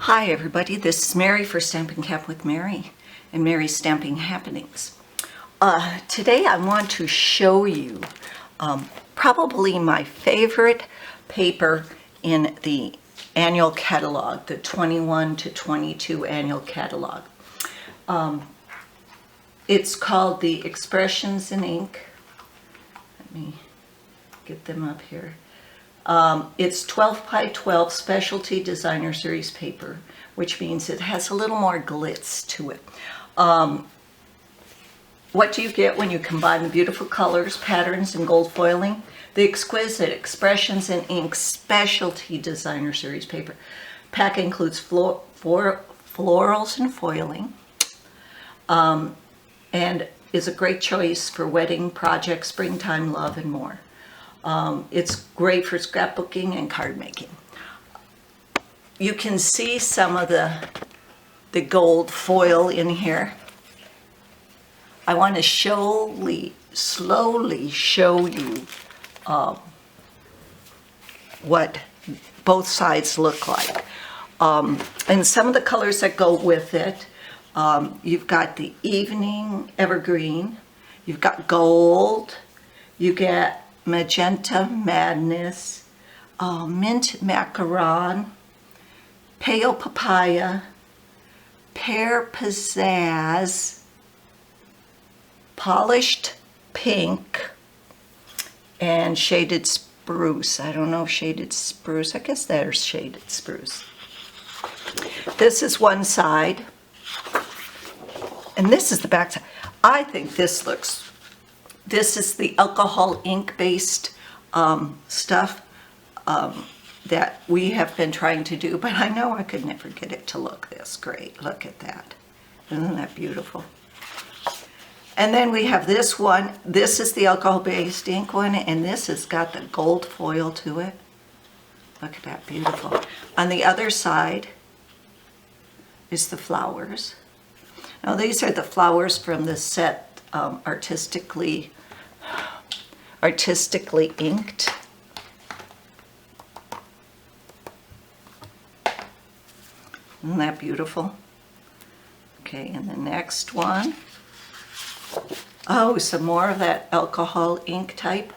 Hi everybody, this is Mary for Stampin' Cap with Mary and Mary's Stamping Happenings. Today I want to show you probably my favorite paper in the annual catalog, the 21 to 22 annual catalog. It's called the Expressions in Ink. Let me get them up here. It's 12 by 12 specialty designer series paper, which means it has a little more glitz to it. What do you get when you combine the beautiful colors, patterns, and gold foiling? The exquisite Expressions in Ink specialty designer series paper. Pack includes florals and foiling, and is a great choice for wedding projects, springtime love, and more. It's great for scrapbooking and card making. You can see some of the gold foil in here. I want to slowly show you what both sides look like. And some of the colors that go with it, you've got the Evening Evergreen, you've got gold, you get Magenta Madness, Mint Macaron, Pale Papaya, Pear Pizzazz, Polished Pink, and Shaded Spruce. I don't know if Shaded Spruce, I guess there's Shaded Spruce. This is one side, and this is the back side. I think this is the alcohol ink based stuff that we have been trying to do, but I know I could never get it to look this great. Look at that. Isn't that beautiful? And then we have this one. This is the alcohol based ink one, and this has got the gold foil to it. Look at that, beautiful. On the other side is the flowers. Now these are the flowers from the set artistically inked. Isn't that beautiful? Okay, and the next one. Oh, some more of that alcohol ink type.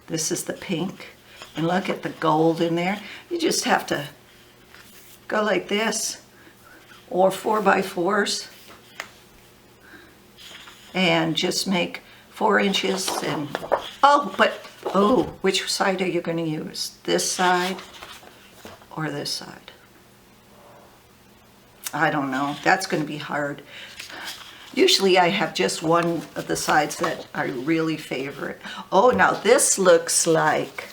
This is the pink. And look at the gold in there. You just have to go like this, or 4x4s, and just make 4 inches. And which side are you going to use? This side or this side? I don't know. That's going to be hard. Usually I have just one of the sides that I really favorite. Oh, now this looks like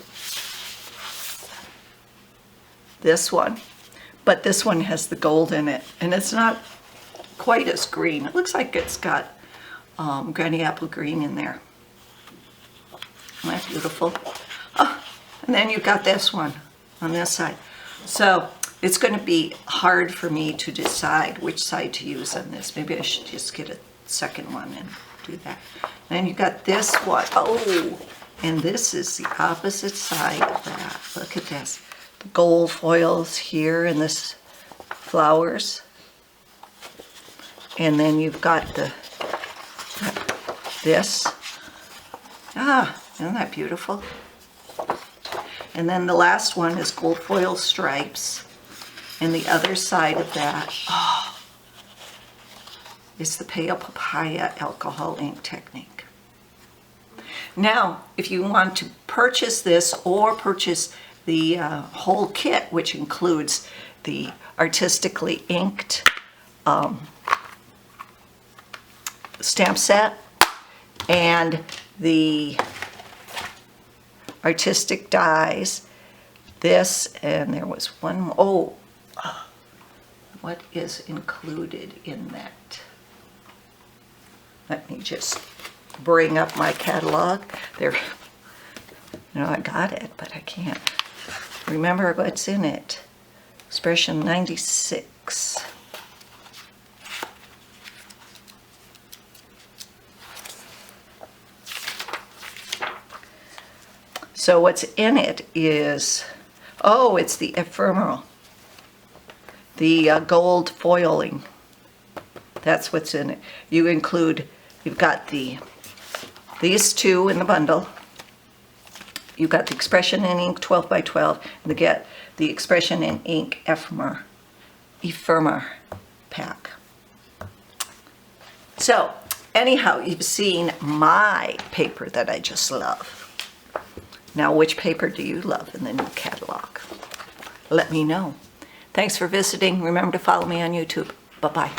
this one, but this one has the gold in it, and it's not quite as green. It looks like it's got Granny Apple Green in there. Isn't that beautiful? Oh, and then you've got this one on this side. So it's going to be hard for me to decide which side to use on this. Maybe I should just get a second one and do that. And then you got this one. Oh, and this is the opposite side of that. Look at this. The gold foils here and this flowers. And then you've got this. Isn't that beautiful? And then the last one is gold foil stripes. And the other side of that is the Pale Papaya alcohol ink technique. Now, if you want to purchase this or purchase the whole kit, which includes the artistically inked stamp set and the artistic dies, this, and there was one more. What is included in that? Let me just bring up my catalog. There, I got it, but I can't remember what's in it. Expression 96. So what's in it is Oh, it's the ephemeral. The gold foiling. That's what's in it. You've got these two in the bundle. You've got the Expression in Ink 12 by 12, and the Expression in Ink Ephemer pack. So, anyhow, you've seen my paper that I just love. Now, which paper do you love in the new catalog? Let me know. Thanks for visiting. Remember to follow me on YouTube. Bye-bye.